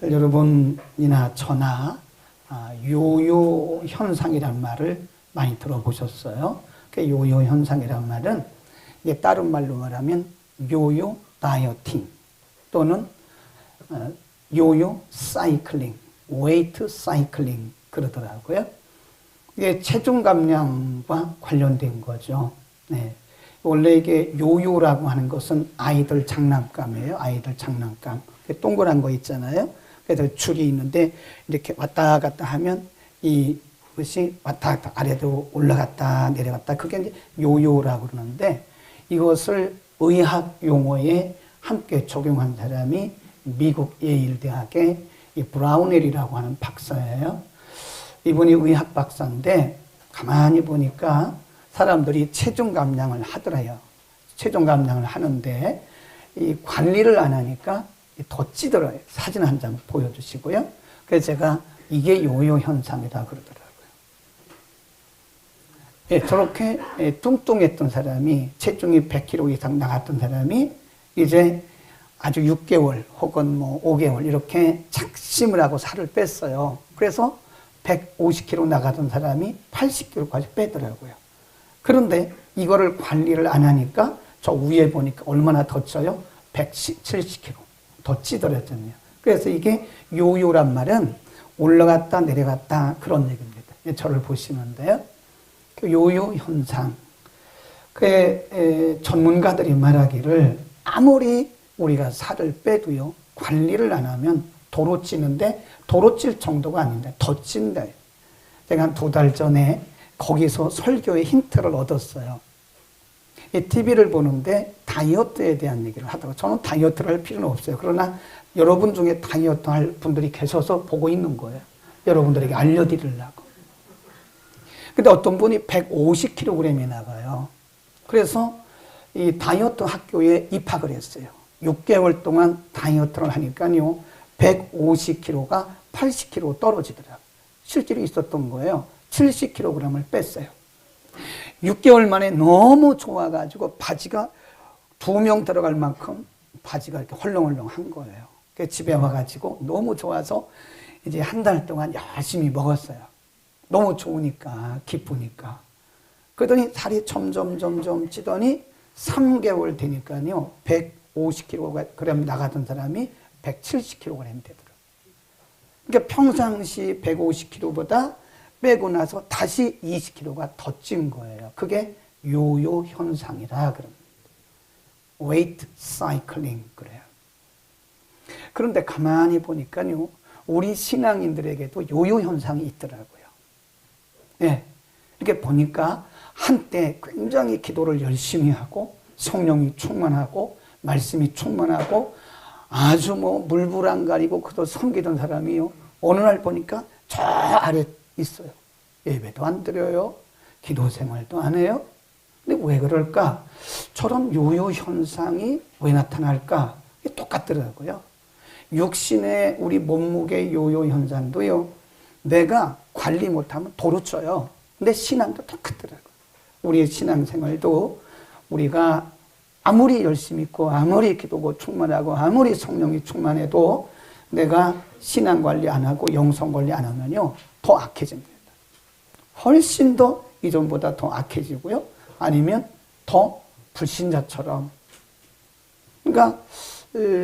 여러분이나 저나 요요 현상이란 말을 많이 들어보셨어요. 그 요요 현상이란 말은 이게 다른 말로 말하면 요요 다이어팅 또는 요요 사이클링, 웨이트 사이클링 그러더라고요. 이게 체중 감량과 관련된 거죠. 네. 원래 이게 요요라고 하는 것은 아이들 장난감이에요. 아이들 장난감. 동그란 거 있잖아요. 그래서 줄이 있는데 이렇게 왔다 갔다 하면 이것이 왔다 갔다 아래도 올라갔다 내려갔다 그게 이제 요요라고 그러는데 이것을 의학 용어에 함께 적용한 사람이 미국 예일대학의 이 브라우넬이라고 하는 박사예요. 이분이 의학 박사인데 가만히 보니까 사람들이 체중 감량을 하더래요. 체중 감량을 하는데 이 관리를 안 하니까 더 찌더라고요. 사진 한 장 보여주시고요. 그래서 제가 이게 요요 현상이다 그러더라고요. 예, 저렇게 뚱뚱했던 사람이 체중이 100kg 이상 나갔던 사람이 이제 아주 6개월 혹은 뭐 5개월 이렇게 작심을 하고 살을 뺐어요. 그래서 150kg 나가던 사람이 80kg까지 빼더라고요. 그런데 이거를 관리를 안 하니까 저 위에 보니까 얼마나 더 쪄요? 170kg 더 찌더랬잖아요. 그래서 이게 요요란 말은 올라갔다 내려갔다 그런 얘기입니다. 저를 보시면 돼요. 그 요요 현상. 그 전문가들이 말하기를 아무리 우리가 살을 빼도요 관리를 안 하면 도로 찌는데 도로 찔 정도가 아닌데 더 찐다. 제가 한 2달 전에 거기서 설교의 힌트를 얻었어요. TV를 보는데 다이어트에 대한 얘기를 하더라고요. 저는 다이어트를 할 필요는 없어요. 그러나 여러분 중에 다이어트 할 분들이 계셔서 보고 있는 거예요. 여러분들에게 알려드리려고. 근데 어떤 분이 150kg이 나가요. 그래서 이 다이어트 학교에 입학을 했어요. 6개월 동안 다이어트를 하니까요. 150kg가 80kg 떨어지더라고요. 실제로 있었던 거예요. 70kg을 뺐어요. 6개월 만에 너무 좋아가지고 바지가 2명 들어갈 만큼 바지가 이렇게 헐렁헐렁한 거예요. 그래서 집에 와가지고 너무 좋아서 이제 한 달 동안 열심히 먹었어요. 너무 좋으니까, 기쁘니까. 그러더니 살이 점점 찌더니 3개월 되니까요. 150kg 나가던 사람이 170kg 되더라고요. 그러니까 평상시 150kg보다 빼고 나서 다시 20kg가 더 찐 거예요. 그게 요요 현상이라 그럽니다. 웨이트 사이클링 그래요. 그런데 가만히 보니까요. 우리 신앙인들에게도 요요 현상이 있더라고요. 네. 이렇게 보니까 한때 굉장히 기도를 열심히 하고 성령이 충만하고 말씀이 충만하고 아주 뭐 물불 안 가리고 그도 섬기던 사람이요. 어느 날 보니까 저 아래 있어요. 예배도 안 드려요. 기도 생활도 안 해요. 근데 왜 그럴까? 저런 요요 현상이 왜 나타날까? 똑같더라고요. 육신의 우리 몸무게 요요 현상도요. 내가 관리 못하면 도로 쪄요. 근데 신앙도 똑같더라고요. 우리의 신앙생활도 우리가 아무리 열심히 있고 아무리 기도고 충만하고 아무리 성령이 충만해도 내가 신앙 관리 안 하고 영성 관리 안 하면요. 더 악해집니다. 훨씬 더 이전보다 더 악해지고요. 아니면 더 불신자처럼. 그러니까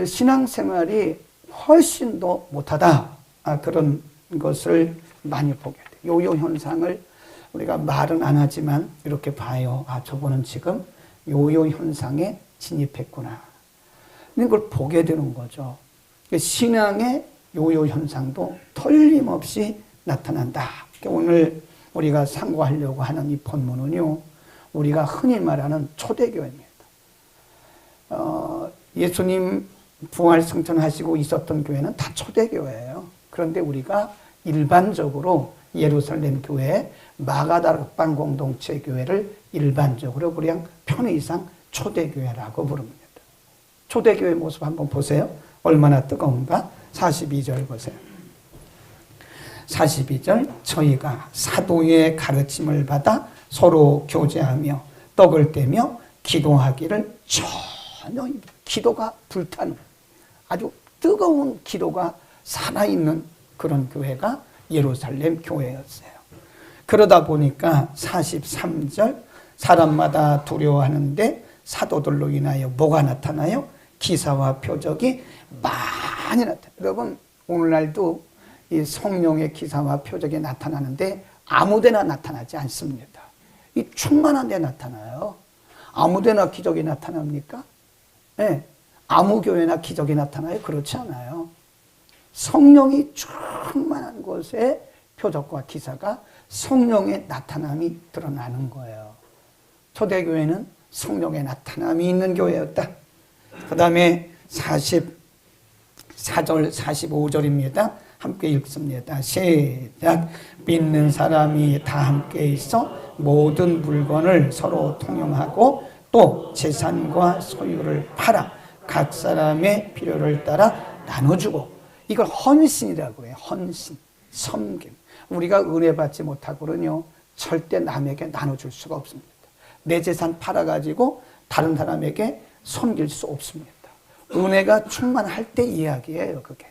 신앙생활이 훨씬 더 못하다. 그런 것을 많이 보게 돼요. 요요 현상을 우리가 말은 안 하지만 이렇게 봐요. 저분은 지금 요요 현상에 진입했구나. 이걸 보게 되는 거죠. 신앙의 요요 현상도 틀림없이 나타난다. 오늘 우리가 상고하려고 하는 이 본문은요. 우리가 흔히 말하는 초대교회입니다. 예수님 부활 승천하시고 있었던 교회는 다 초대교회예요. 그런데 우리가 일반적으로 예루살렘 교회, 마가다락방 공동체 교회를 일반적으로 그냥 편의상 초대교회라고 부릅니다. 초대교회 모습 한번 보세요. 얼마나 뜨거운가? 42절 보세요. 42절 저희가 사도의 가르침을 받아 서로 교제하며 떡을 떼며 기도하기를 전혀 기도가 불타는 아주 뜨거운 기도가 살아있는 그런 교회가 예루살렘 교회였어요. 그러다 보니까 43절 사람마다 두려워하는데 사도들로 인하여 뭐가 나타나요? 기사와 표적이 많이 나타나요. 여러분 오늘날도 이 성령의 기사와 표적이 나타나는데 아무데나 나타나지 않습니다. 이 충만한 데 나타나요. 아무데나 기적이 나타납니까? 네. 아무 교회나 기적이 나타나요? 그렇지 않아요. 성령이 충만한 곳에 표적과 기사가 성령의 나타남이 드러나는 거예요. 초대교회는 성령의 나타남이 있는 교회였다. 그 다음에 44절 45절입니다. 함께 읽습니다. 시작. 믿는 사람이 다 함께 있어 모든 물건을 서로 통용하고 또 재산과 소유를 팔아 각 사람의 필요를 따라 나눠주고, 이걸 헌신이라고 해요. 헌신, 섬김. 우리가 은혜 받지 못하고는요 절대 남에게 나눠줄 수가 없습니다. 내 재산 팔아가지고 다른 사람에게 섬길 수 없습니다. 은혜가 충만할 때 이야기예요. 그게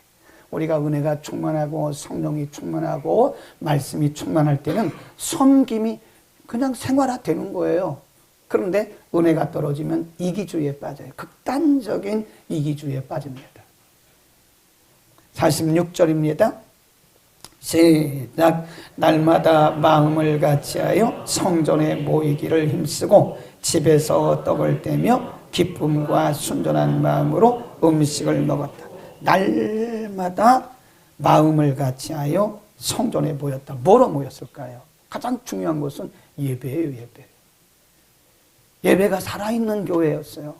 우리가 은혜가 충만하고 성령이 충만하고 말씀이 충만할 때는 섬김이 그냥 생활화되는 거예요. 그런데 은혜가 떨어지면 이기주의에 빠져요. 극단적인 이기주의에 빠집니다. 46절입니다. 시작. 날마다 마음을 같이하여 성전에 모이기를 힘쓰고 집에서 떡을 떼며 기쁨과 순전한 마음으로 음식을 먹었다. 날마다 마음을 같이하여 성전에 모였다. 뭐로 모였을까요? 가장 중요한 것은 예배예요. 예배가 살아있는 교회였어요.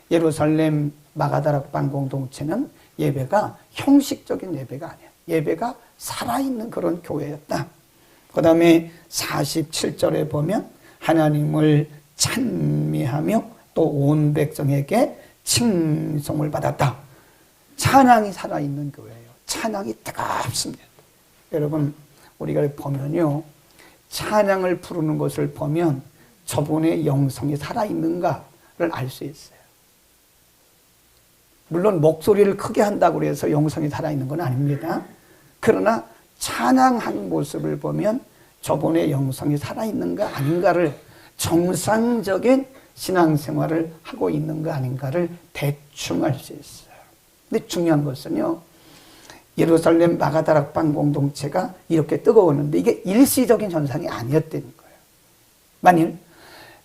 예루살렘 마가다락방 공동체는 예배가 형식적인 예배가 아니야. 예배가 살아있는 그런 교회였다. 그 다음에 47절에 보면 하나님을 찬미하며 또 온 백성에게 칭송을 받았다. 찬양이 살아있는 교회예요. 찬양이 뜨겁습니다. 여러분 우리가 보면요 찬양을 부르는 것을 보면 저분의 영성이 살아있는가를 알 수 있어요. 물론 목소리를 크게 한다고 해서 영성이 살아있는 건 아닙니다. 그러나 찬양하는 모습을 보면 저분의 영성이 살아있는가 아닌가를, 정상적인 신앙생활을 하고 있는가 아닌가를 대충 알 수 있어요. 근데 중요한 것은요 예루살렘 마가다락방 공동체가 이렇게 뜨거웠는데 이게 일시적인 현상이 아니었다는 거예요. 만일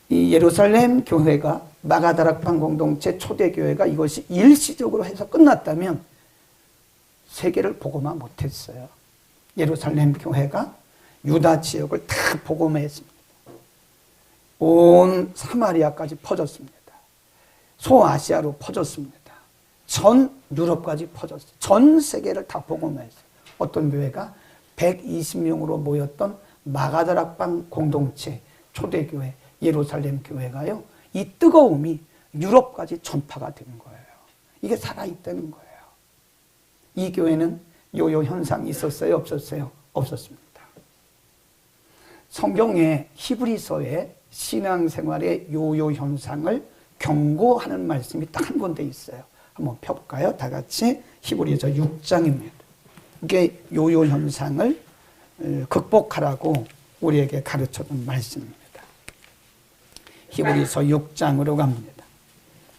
이 예루살렘 교회가 마가다락방 공동체 초대교회가 이것이 일시적으로 해서 끝났다면 세계를 복음화 못했어요. 예루살렘 교회가 유다 지역을 다 복음화했습니다. 온 사마리아까지 퍼졌습니다. 소아시아로 퍼졌습니다. 전 유럽까지 퍼졌어요. 전 세계를 다 복음화했어요. 어떤 교회가 120명으로 모였던 마가다락방 공동체 초대교회 예루살렘 교회가요 이 뜨거움이 유럽까지 전파가 된 거예요. 이게 살아있다는 거예요. 이 교회는 요요 현상이 있었어요? 없었어요? 없었습니다. 성경에 히브리서에 신앙생활의 요요 현상을 경고하는 말씀이 딱 한 군데 있어요. 한번 펴볼까요? 다 같이 히브리서 6장입니다. 이게 요요 현상을 극복하라고 우리에게 가르쳐준 말씀입니다. 히브리서 6장으로 갑니다.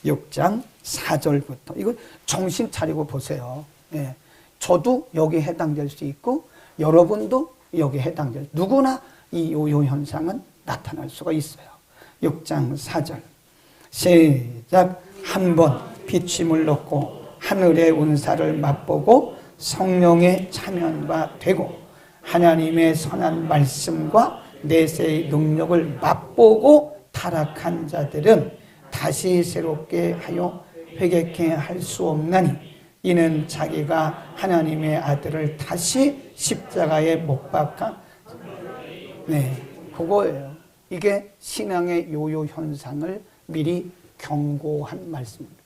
6장 4절부터. 이거 정신 차리고 보세요. 예. 저도 여기에 해당될 수 있고 여러분도 여기에 해당될, 누구나 이 요요 현상은 나타날 수가 있어요. 6장 4절 시작. 한번 비침을 넣고 하늘의 운사를 맛보고 성령의 참여가 되고 하나님의 선한 말씀과 내세의 능력을 맛보고 타락한 자들은 다시 새롭게 하여 회개케 할 수 없나니 이는 자기가 하나님의 아들을 다시 십자가에 못 박아. 그거예요. 이게 신앙의 요요 현상을 미리 경고한 말씀입니다.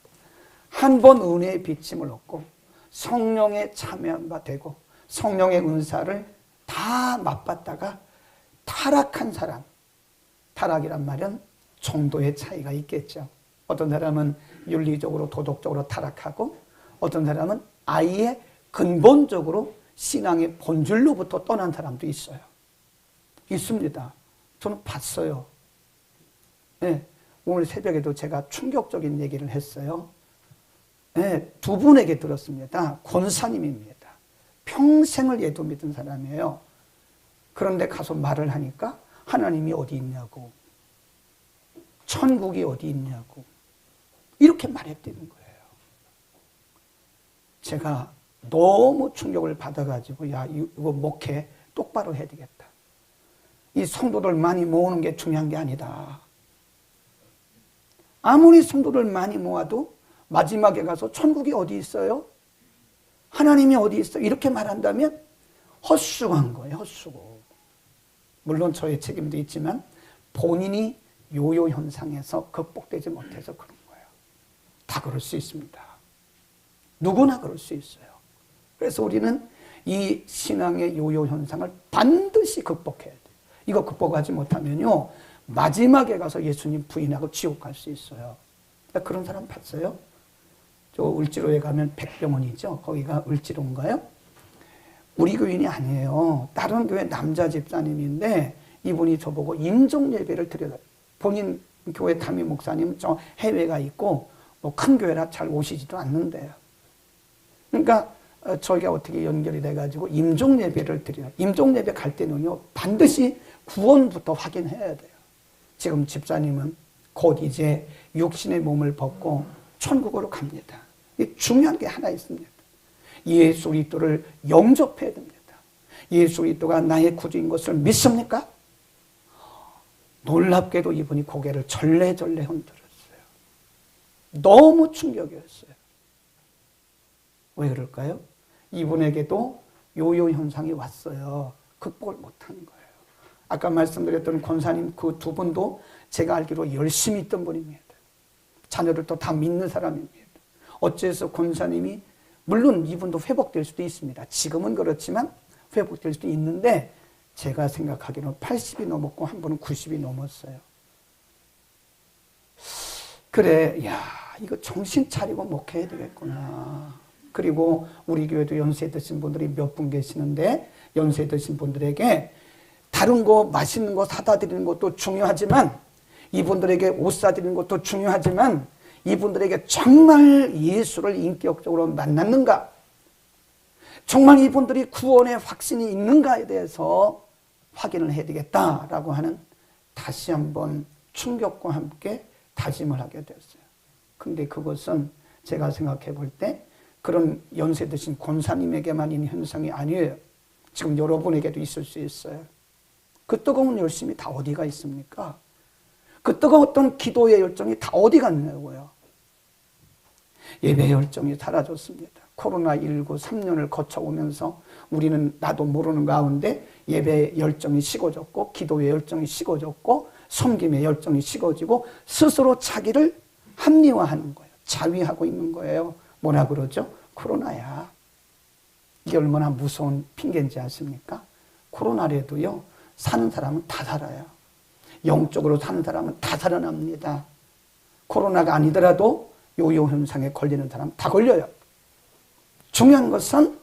한 번 은혜의 비침을 얻고 성령의 참여가 되고 성령의 은사를 다 맛봤다가 타락한 사람, 타락이란 말은 정도의 차이가 있겠죠. 어떤 사람은 윤리적으로 도덕적으로 타락하고 어떤 사람은 아예 근본적으로 신앙의 본질로부터 떠난 사람도 있어요. 있습니다. 저는 봤어요. 네, 오늘 새벽에도 제가 충격적인 얘기를 했어요. 네, 두 분에게 들었습니다. 권사님입니다. 평생을 예도 믿은 사람이에요. 그런데 가서 말을 하니까 하나님이 어디 있냐고, 천국이 어디 있냐고 이렇게 말했다는 거예요. 제가 너무 충격을 받아가지고 야, 이거 목회 똑바로 해야 되겠다. 이 성도들 많이 모으는 게 중요한 게 아니다. 아무리 성도들 많이 모아도 마지막에 가서 천국이 어디 있어요? 하나님이 어디 있어요? 이렇게 말한다면 헛수고한 거예요. 헛수고. 물론 저의 책임도 있지만 본인이 요요 현상에서 극복되지 못해서 그런 거예요. 다 그럴 수 있습니다. 누구나 그럴 수 있어요. 그래서 우리는 이 신앙의 요요 현상을 반드시 극복해야 돼요. 이거 극복하지 못하면요, 마지막에 가서 예수님 부인하고 지옥 갈 수 있어요. 그런 사람 봤어요? 저 을지로에 가면 백병원이죠. 거기가 을지로인가요? 우리 교인이 아니에요. 다른 교회 남자 집사님인데 이분이 저보고 임종 예배를 드려요. 본인 교회 담임 목사님은 저 해외가 있고 뭐 큰 교회라 잘 오시지도 않는데요. 그러니까 저희가 어떻게 연결이 돼가지고 임종 예배를 드려요. 임종 예배 갈 때는요, 반드시 구원부터 확인해야 돼요. 지금 집사님은 곧 이제 육신의 몸을 벗고 천국으로 갑니다. 중요한 게 하나 있습니다. 예수 그리스도를 영접해야 됩니다. 예수 그리스도가 나의 구주인 것을 믿습니까? 놀랍게도 이분이 고개를 절레절레 흔들었어요. 너무 충격이었어요. 왜 그럴까요? 이분에게도 요요 현상이 왔어요. 극복을 못하는 거예요. 아까 말씀드렸던 권사님 그 두 분도 제가 알기로 열심히 있던 분입니다. 자녀들도 다 믿는 사람입니다. 어째서 권사님이, 물론 이분도 회복될 수도 있습니다. 지금은 그렇지만 회복될 수도 있는데 제가 생각하기로는 80이 넘었고 한 분은 90이 넘었어요. 그래, 야, 이거 정신 차리고 목회해야 되겠구나. 그리고 우리 교회도 연세 드신 분들이 몇 분 계시는데 연세 드신 분들에게 다른 거 맛있는 거 사다 드리는 것도 중요하지만, 이분들에게 옷 사드리는 것도 중요하지만, 이분들에게 정말 예수를 인격적으로 만났는가, 정말 이분들이 구원의 확신이 있는가에 대해서 확인을 해야 되겠다라고 하는 다시 한번 충격과 함께 다짐을 하게 됐어요. 근데 그것은 제가 생각해 볼 때 그런 연세 드신 권사님에게만 있는 현상이 아니에요. 지금 여러분에게도 있을 수 있어요. 그 뜨거운 열심이 다 어디가 있습니까? 그 뜨거웠던 기도의 열정이 다 어디 갔냐고요. 예배 열정이 사라졌습니다. 코로나19 3년을 거쳐오면서 우리는 나도 모르는 가운데 예배 열정이 식어졌고, 기도의 열정이 식어졌고, 섬김의 열정이 식어지고, 스스로 자기를 합리화하는 거예요. 자위하고 있는 거예요. 뭐라 그러죠? 코로나야. 이게 얼마나 무서운 핑계인지 아십니까? 코로나라도요, 사는 사람은 다 살아요. 영적으로 사는 사람은 다 살아납니다. 코로나가 아니더라도 요요 현상에 걸리는 사람은 다 걸려요. 중요한 것은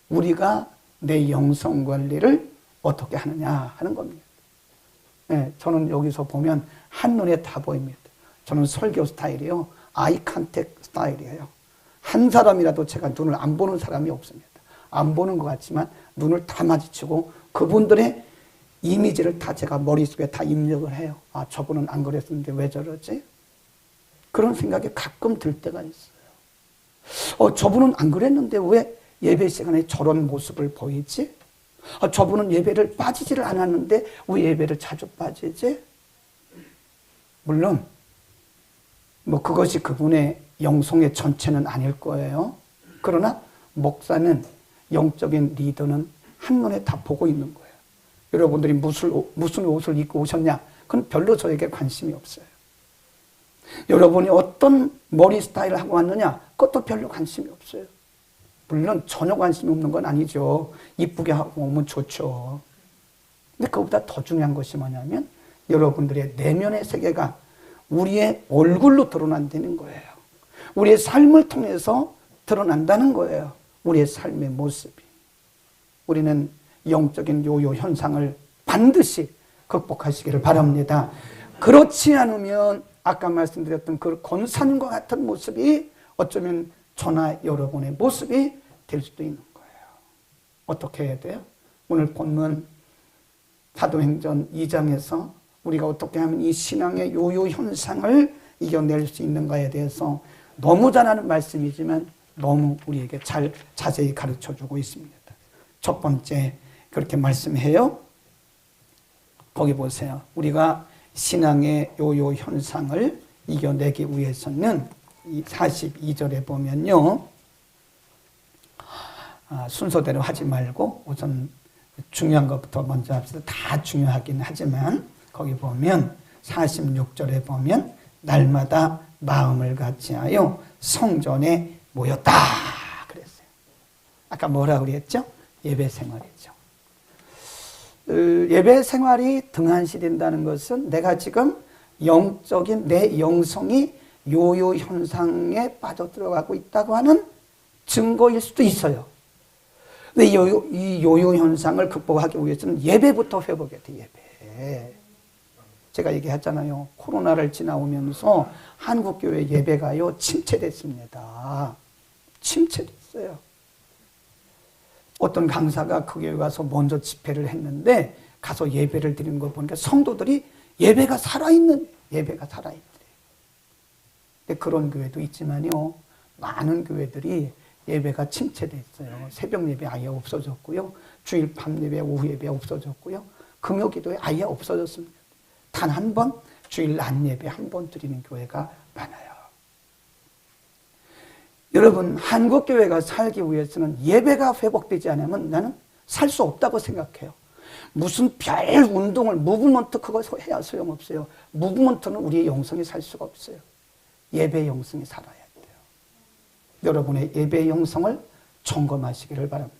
우리가 내 영성 관리를 어떻게 하느냐 하는 겁니다. 네, 저는 여기서 보면 한눈에 다 보입니다. 저는 설교 스타일이요, 아이 컨택 스타일이에요. 한 사람이라도 제가 눈을 안 보는 사람이 없습니다. 안 보는 것 같지만 눈을 다 마주치고 그분들의 이미지를 다 제가 머릿속에 다 입력을 해요. 아, 저분은 안 그랬었는데 왜 저러지? 그런 생각이 가끔 들 때가 있어요. 저분은 안 그랬는데 왜 예배 시간에 저런 모습을 보이지? 저분은 예배를 빠지지를 않았는데 왜 예배를 자주 빠지지? 물론 뭐 그것이 그분의 영성의 전체는 아닐 거예요. 그러나 목사는, 영적인 리더는 한눈에 다 보고 있는 거예요. 여러분들이 무슨 옷을 입고 오셨냐? 그건 별로 저에게 관심이 없어요. 여러분이 어떤 머리 스타일을 하고 왔느냐? 그것도 별로 관심이 없어요. 물론 전혀 관심이 없는 건 아니죠. 이쁘게 하고 오면 좋죠. 근데 그것보다 더 중요한 것이 뭐냐면 여러분들의 내면의 세계가 우리의 얼굴로 드러난다는 거예요. 우리의 삶을 통해서 드러난다는 거예요. 우리의 삶의 모습이. 우리는 영적인 요요 현상을 반드시 극복하시기를 바랍니다. 그렇지 않으면 아까 말씀드렸던 그 권사님과 같은 모습이 어쩌면 저나 여러분의 모습이 될 수도 있는 거예요. 어떻게 해야 돼요? 오늘 본문 사도행전 2장에서 우리가 어떻게 하면 이 신앙의 요요 현상을 이겨낼 수 있는가에 대해서 너무 잘 아는 말씀이지만 너무 우리에게 잘 자세히 가르쳐주고 있습니다. 첫 번째 그렇게 말씀해요. 거기 보세요. 우리가 신앙의 요요 현상을 이겨내기 위해서는 이 42절에 보면요. 순서대로 하지 말고 우선 중요한 것부터 먼저 합시다. 다 중요하긴 하지만 거기 보면 46절에 보면 날마다 마음을 같이하여 성전에 모였다 그랬어요. 아까 뭐라고 그랬죠? 예배 생활이죠. 예배 생활이 등한시된다는 것은 내가 지금 영적인 내 영성이 요요 현상에 빠져들어가고 있다고 하는 증거일 수도 있어요. 근데 이 요요 현상을 극복하기 위해서는 예배부터 회복해야 돼. 예배. 제가 얘기했잖아요. 코로나를 지나오면서 한국교회 예배가요 침체됐습니다. 침체됐어요. 어떤 강사가 그 교회 가서 먼저 집회를 했는데 가서 예배를 드리는 거 보니까 성도들이 예배가 살아있는 예배가 살아있대. 근데 그런 교회도 있지만요. 많은 교회들이 예배가 침체됐어요. 새벽 예배 아예 없어졌고요. 주일 밤 예배, 오후 예배 없어졌고요. 금요 기도회 아예 없어졌습니다. 단 한 번 주일 낮 예배 한 번 드리는 교회가 많아요. 여러분, 한국교회가 살기 위해서는 예배가 회복되지 않으면 나는 살 수 없다고 생각해요. 무슨 별 운동을 무브먼트 그거 해야 소용없어요. 무브먼트는 우리의 영성이 살 수가 없어요. 예배 영성이 살아야 돼요. 여러분의 예배 영성을 점검하시기를 바랍니다.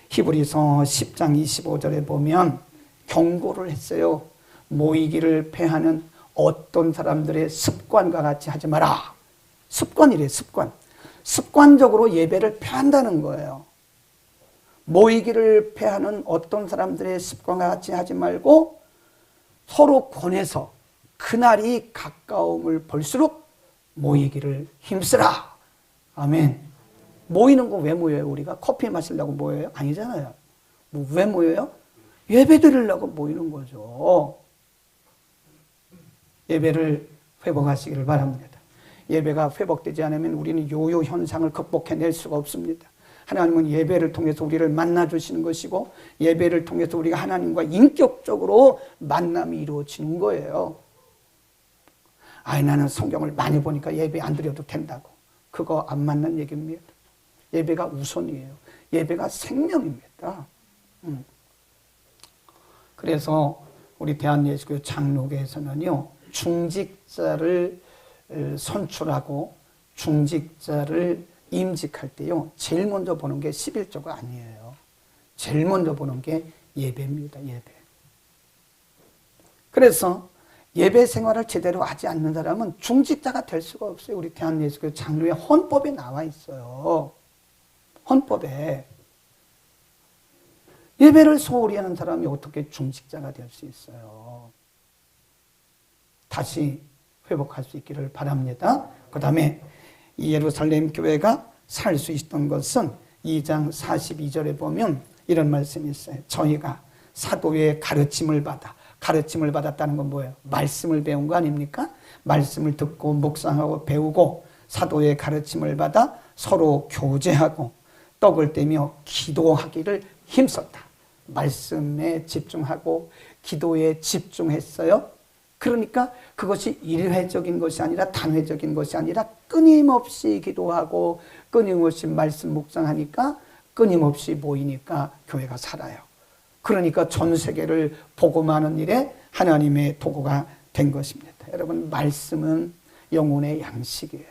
히브리서 10장 25절에 보면 경고를 했어요. 모이기를 패하는 어떤 사람들의 습관과 같이 하지 마라. 습관이래요. 습관. 습관적으로 예배를 패한다는 거예요. 모이기를 패하는 어떤 사람들의 습관과 같이 하지 말고 서로 권해서 그날이 가까움을 볼수록 모이기를 힘쓰라. 아멘. 모이는 거 왜 모여요? 우리가 커피 마시려고 모여요? 아니잖아요. 왜 모여요? 예배 드리려고 모이는 거죠. 예배를 회복하시기를 바랍니다. 예배가 회복되지 않으면 우리는 요요 현상을 극복해낼 수가 없습니다. 하나님은 예배를 통해서 우리를 만나주시는 것이고 예배를 통해서 우리가 하나님과 인격적으로 만남이 이루어지는 거예요. 나는 성경을 많이 보니까 예배 안 드려도 된다고. 그거 안 맞는 얘기입니다. 예배가 우선이에요. 예배가 생명입니다. 그래서 우리 대한예수교회 장로교에서는요. 중직자를 선출하고 중직자를 임직할 때요. 제일 먼저 보는 게 11조가 아니에요. 제일 먼저 보는 게 예배입니다. 예배. 그래서 예배 생활을 제대로 하지 않는 사람은 중직자가 될 수가 없어요. 우리 대한예수교회 장로의 헌법에 나와 있어요. 헌법에. 예배를 소홀히 하는 사람이 어떻게 중직자가 될 수 있어요? 다시 회복할 수 있기를 바랍니다. 그 다음에 이 예루살렘 교회가 살 수 있던 것은 2장 42절에 보면 이런 말씀이 있어요. 저희가 사도의 가르침을 받았다는 건 뭐예요? 말씀을 배운 거 아닙니까? 말씀을 듣고 묵상하고 배우고 사도의 가르침을 받아 서로 교제하고 떡을 떼며 기도하기를 힘썼다. 말씀에 집중하고 기도에 집중했어요. 그러니까 그것이 일회적인 것이 아니라 단회적인 것이 아니라 끊임없이 기도하고 끊임없이 말씀 묵상하니까 끊임없이 모이니까 교회가 살아요. 그러니까 전 세계를 복음하는 일에 하나님의 도구가 된 것입니다. 여러분, 말씀은 영혼의 양식이에요.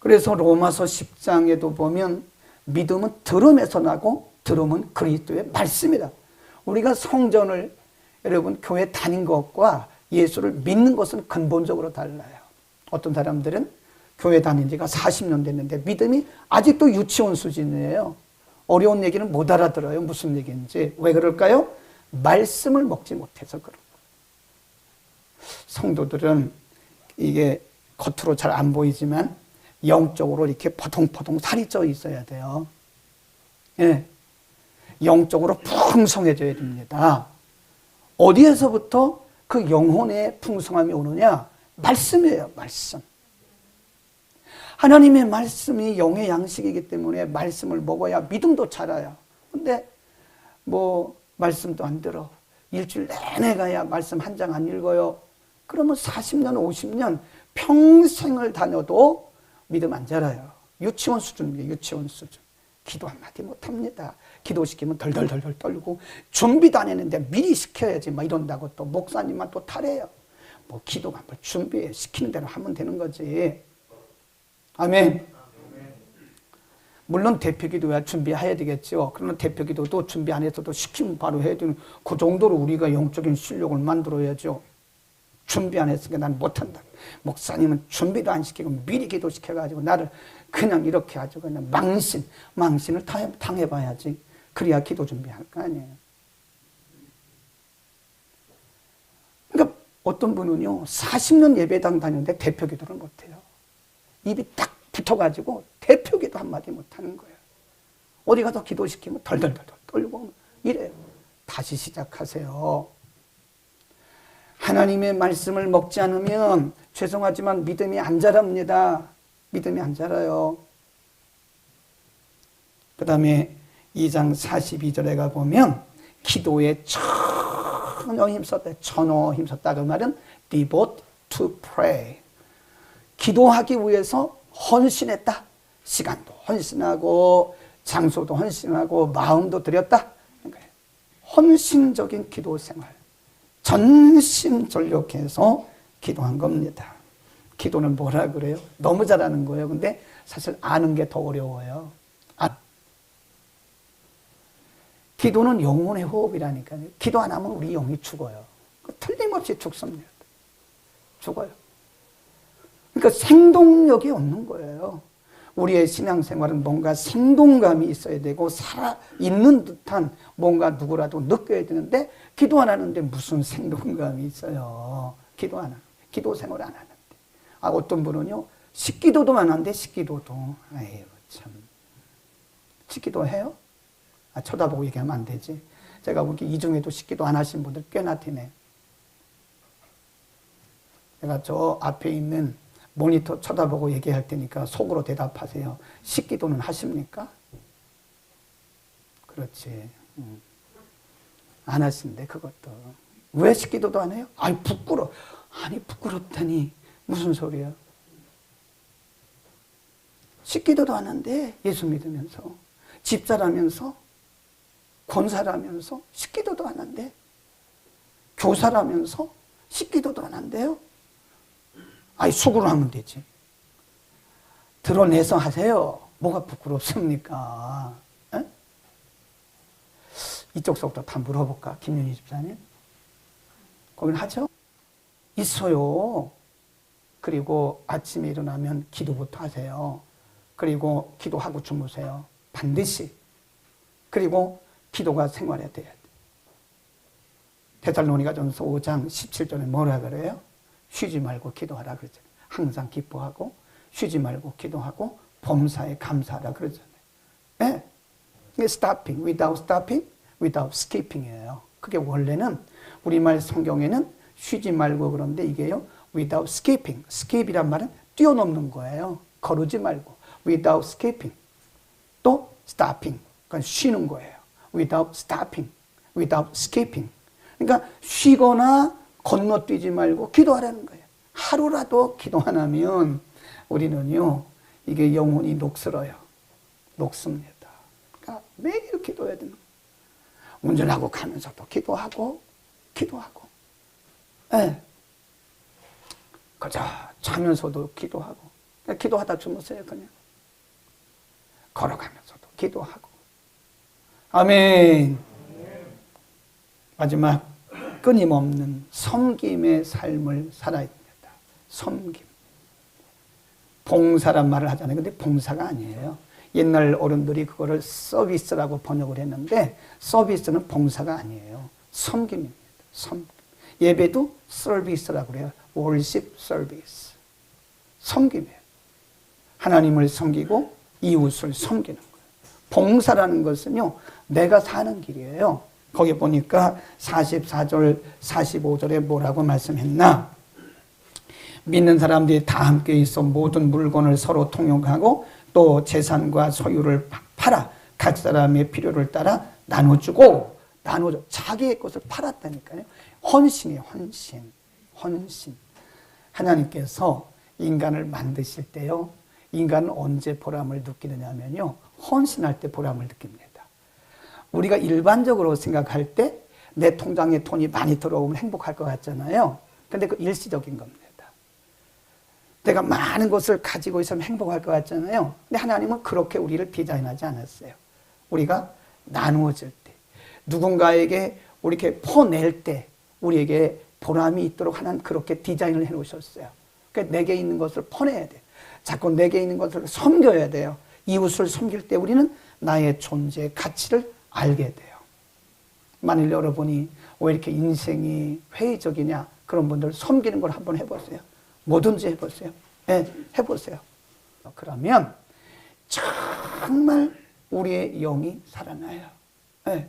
그래서 로마서 10장에도 보면 믿음은 들음에서 나고 들음은 그리스도의 말씀이다. 우리가 성전을 여러분 교회 다닌 것과 예수를 믿는 것은 근본적으로 달라요. 어떤 사람들은 교회 다닌 지가 40년 됐는데 믿음이 아직도 유치원 수준이에요. 어려운 얘기는 못 알아들어요. 무슨 얘기인지. 왜 그럴까요? 말씀을 먹지 못해서 그런 거예요. 성도들은 이게 겉으로 잘 안 보이지만 영적으로 이렇게 포동포동 살이 쪄 있어야 돼요. 예. 영적으로 풍성해져야 됩니다. 어디에서부터 그 영혼의 풍성함이 오느냐? 말씀이에요, 말씀. 하나님의 말씀이 영의 양식이기 때문에 말씀을 먹어야 믿음도 자라요. 근데 뭐 말씀도 안 들어. 일주일 내내 가야 말씀 한 장 안 읽어요. 그러면 40년, 50년 평생을 다녀도 믿음 안 자라요. 유치원 수준입니다. 유치원 수준. 기도 한마디 못합니다. 기도시키면 덜덜덜덜 떨고 준비도 안 했는데 미리 시켜야지 막 이런다고 또 목사님만 또 타래요. 뭐 기도가 뭘 준비해. 시키는 대로 하면 되는 거지. 아멘. 물론 대표기도야 준비해야 되겠죠. 그러나 대표기도도 준비 안 했어도 시키면 바로 해야 되는 그 정도로 우리가 영적인 실력을 만들어야죠. 준비 안 했으니까 난 못한다. 목사님은 준비도 안 시키고 미리 기도시켜가지고 나를 그냥 이렇게 아주 그냥 망신을 당해봐야지. 그래야 기도 준비할 거 아니에요. 그러니까 어떤 분은요 40년 예배당 다녔는데 대표기도를 못해요. 입이 딱 붙어가지고 대표기도 한마디 못하는 거예요. 어디 가서 기도시키면 덜덜덜 떨고 이래요. 다시 시작하세요. 하나님의 말씀을 먹지 않으면 죄송하지만 믿음이 안 자랍니다. 믿음이 안 자라요. 그 다음에 2장 42절에 가보면 기도에 전혀 힘썼다. 그 말은 devote to pray. 기도하기 위해서 헌신했다. 시간도 헌신하고 장소도 헌신하고 마음도 드렸다. 그러니까 헌신적인 기도 생활. 전심전력해서 기도한 겁니다. 기도는 뭐라 그래요? 너무 잘하는 거예요. 근데 사실 아는 게 더 어려워요. 기도는 영혼의 호흡이라니까요. 기도 안 하면 우리 영이 죽어요. 틀림없이 죽습니다. 죽어요. 그러니까 생동력이 없는 거예요. 우리의 신앙생활은 뭔가 생동감이 있어야 되고 살아있는 듯한 뭔가 누구라도 느껴야 되는데 기도 안 하는데 무슨 생동감이 있어요. 기도 안 하는, 기도 생활 안 하는데. 어떤 분은요 식기도도 안 하는데 식기도도 아이고 참 식기도 해요? 쳐다보고 얘기하면 안 되지. 제가 보기 이 중에도 식기도 안 하신 분들 꽤나 되네. 제가 저 앞에 있는 모니터 쳐다보고 얘기할 테니까 속으로 대답하세요. 식기도는 하십니까? 그렇지. 안 하신대 그것도. 왜 식기도도 안 해요? 아니 부끄러워. 아니 부끄럽다니 무슨 소리야. 식기도도 안 한대. 예수 믿으면서. 집사라면서 권사라면서 식기도도 안 한대. 교사라면서 식기도도 안 한대요. 아니 속으로 하면 되지. 드러내서 하세요. 뭐가 부끄럽습니까? 에? 이쪽 속도 다 물어볼까? 김윤희 집사님? 거긴 하죠? 있어요. 그리고 아침에 일어나면 기도부터 하세요. 그리고 기도하고 주무세요. 반드시. 그리고 기도가 생활해야 돼요. 데살로니가전서 5장 17절에 뭐라 그래요? 쉬지 말고 기도하라 그러잖아요. 항상 기뻐하고 쉬지 말고 기도하고 범사에 감사하라 그러잖아요. 네. 이게 stopping, without skipping이에요. 그게 원래는 우리말 성경에는 쉬지 말고 그런데 이게요 without skipping. skip이란 말은 뛰어넘는 거예요. 거르지 말고 without skipping. 또 stopping. 그러니까 쉬는 거예요. without stopping, without skipping. 그러니까 쉬거나 건너뛰지 말고 기도하라는 거예요. 하루라도 기도 안 하면 우리는요, 이게 영혼이 녹슬어요. 녹습니다. 그러니까 매일 기도해야 되는 거예요. 운전하고 가면서도 기도하고, 예. 그저 자면서도 기도하고, 그러니까 기도하다 주무세요, 그냥. 걸어가면서도 기도하고. 아멘. 마지막. 끊임없는 섬김의 삶을 살아야 됩니다. 섬김. 봉사란 말을 하잖아요. 근데 봉사가 아니에요. 옛날 어른들이 그거를 서비스라고 번역을 했는데 서비스는 봉사가 아니에요. 섬김입니다. 예배도 서비스라고 그래요. worship service. 섬김이에요. 하나님을 섬기고 이웃을 섬기는 거예요. 봉사라는 것은요, 내가 사는 길이에요. 거기 보니까 44절, 45절에 뭐라고 말씀했나? 믿는 사람들이 다 함께 있어 모든 물건을 서로 통용하고 또 재산과 소유를 팔아 각 사람의 필요를 따라 나눠주고 자기의 것을 팔았다니까요. 헌신이에요. 헌신. 하나님께서 인간을 만드실 때요, 인간은 언제 보람을 느끼느냐면요, 헌신할 때 보람을 느낍니다. 우리가 일반적으로 생각할 때 내 통장에 돈이 많이 들어오면 행복할 것 같잖아요. 근데 그 일시적인 겁니다. 내가 많은 것을 가지고 있으면 행복할 것 같잖아요. 근데 하나님은 그렇게 우리를 디자인하지 않았어요. 우리가 나누어질 때, 누군가에게 이렇게 퍼낼 때 우리에게 보람이 있도록 하나님 그렇게 디자인을 해놓으셨어요. 그러니까 내게 있는 것을 퍼내야 돼요. 자꾸 내게 있는 것을 섬겨야 돼요. 이웃을 섬길 때 우리는 나의 존재, 가치를 알게 돼요. 만일 여러분이 왜 이렇게 인생이 회의적이냐, 그런 분들 섬기는 걸 한번 해보세요. 뭐든지 해보세요. 네, 해보세요. 그러면 정말 우리의 영이 살아나요. 네.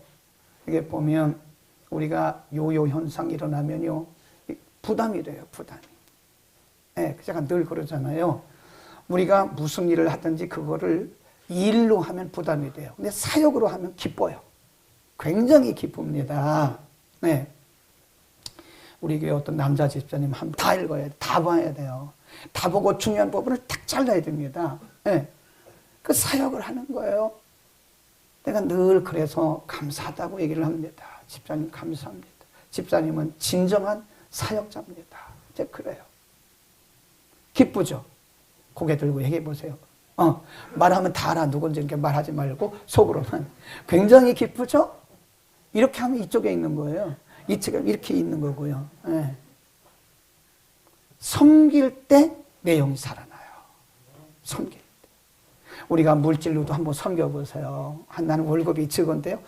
이게 보면 우리가 요요 현상이 일어나면요, 부담이 돼요. 부담이. 네, 제가 늘 그러잖아요. 우리가 무슨 일을 하든지 그거를 일로 하면 부담이 돼요. 근데 사역으로 하면 기뻐요. 굉장히 기쁩니다. 네. 우리 교회 어떤 남자 집사님 한 다 읽어야 돼. 다 봐야 돼요. 다 보고 중요한 부분을 딱 잘라야 됩니다. 네. 그 사역을 하는 거예요. 내가 늘 그래서 감사하다고 얘기를 합니다. 집사님 감사합니다. 집사님은 진정한 사역자입니다. 이제 그래요. 기쁘죠? 고개 들고 얘기해 보세요. 말하면 다 알아. 누군지 이렇게 말하지 말고 속으로는. 굉장히 기쁘죠? 이렇게 하면 이쪽에 있는 거예요. 이쪽에 이렇게 있는 거고요. 네. 섬길 때 내용이 살아나요. 섬길 때. 우리가 물질로도 한번 섬겨보세요. 나는 월급이 적은데요.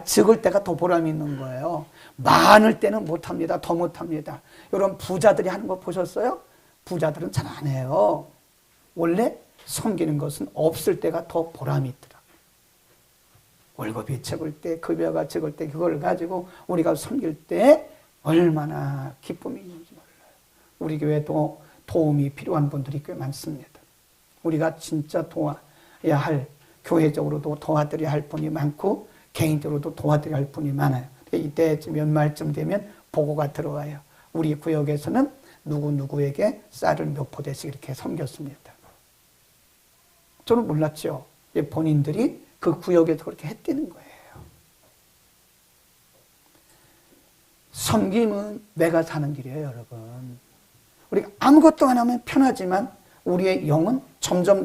적을 때가 더 보람이 있는 거예요. 많을 때는 못합니다. 더 못합니다. 이런 부자들이 하는 거 보셨어요? 부자들은 잘 안 해요. 원래 섬기는 것은 없을 때가 더 보람이 있더라. 월급이 적을 때, 급여가 적을 때 그걸 가지고 우리가 섬길 때 얼마나 기쁨이 있는지 몰라요. 우리 교회도 도움이 필요한 분들이 꽤 많습니다. 우리가 진짜 도와야 할, 교회적으로도 도와드려야 할 분이 많고 개인적으로도 도와드려야 할 분이 많아요. 이때쯤 연말쯤 되면 보고가 들어와요. 우리 구역에서는 누구누구에게 쌀을 몇 포대씩 이렇게 섬겼습니다. 저는 몰랐죠. 본인들이 그 구역에서 그렇게 했다는 거예요. 섬김은 내가 사는 길이에요, 여러분. 우리가 아무것도 안 하면 편하지만 우리의 영은 점점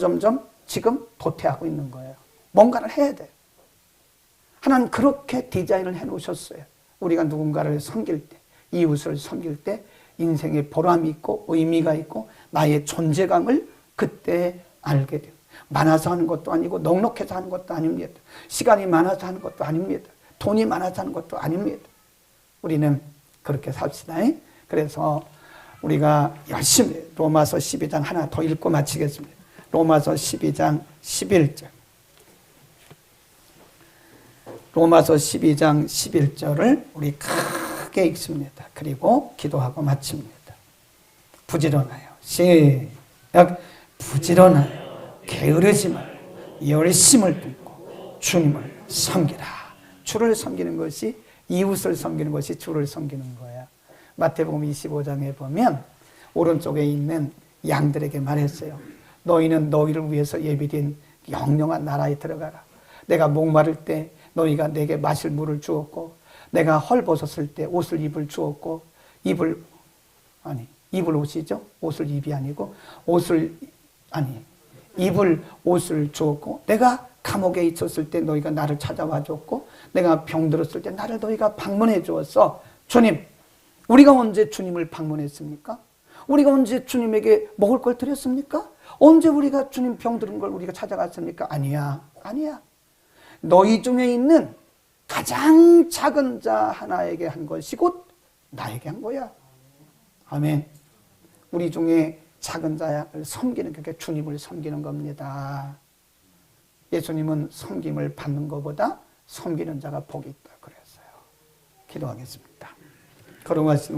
지금 도태하고 있는 거예요. 뭔가를 해야 돼요. 하나님 그렇게 디자인을 해놓으셨어요. 우리가 누군가를 섬길 때, 이웃을 섬길 때 인생에 보람이 있고 의미가 있고 나의 존재감을 그때 알게 돼요. 많아서 하는 것도 아니고 넉넉해서 하는 것도 아닙니다. 시간이 많아서 하는 것도 아닙니다. 돈이 많아서 하는 것도 아닙니다. 우리는 그렇게 삽시다. 그래서 우리가 열심히 로마서 12장 하나 더 읽고 마치겠습니다. 로마서 12장 11절. 로마서 12장 11절을 우리 크게 읽습니다. 그리고 기도하고 마칩니다. 부지런하여 시작. 부지런하여 게으르지 말고 열심을 붓고 주님을 섬기라. 주를 섬기는 것이, 이웃을 섬기는 것이 주를 섬기는 거야. 마태복음 25장에 보면 오른쪽에 있는 양들에게 말했어요. 너희는 너희를 위해서 예비된 영영한 나라에 들어가라. 내가 목마를 때 너희가 내게 마실 물을 주었고, 내가 헐벗었을 때 옷을 입을 주었고, 입을 옷이죠? 옷을 입이 아니고 입을 옷을 주었고, 내가 감옥에 있었을 때 너희가 나를 찾아와 줬고, 내가 병들었을 때 나를 너희가 방문해 주었어. 주님, 우리가 언제 주님을 방문했습니까? 우리가 언제 주님에게 먹을 걸 드렸습니까? 언제 우리가 주님 병들은 걸 우리가 찾아갔습니까? 아니야. 아니야. 너희 중에 있는 가장 작은 자 하나에게 한 것이 곧 나에게 한 거야. 아멘. 우리 중에 작은 자를 섬기는, 그게 주님을 섬기는 겁니다. 예수님은 섬김을 받는 것보다 섬기는 자가 복이 있다 그랬어요. 기도하겠습니다. 걸어가신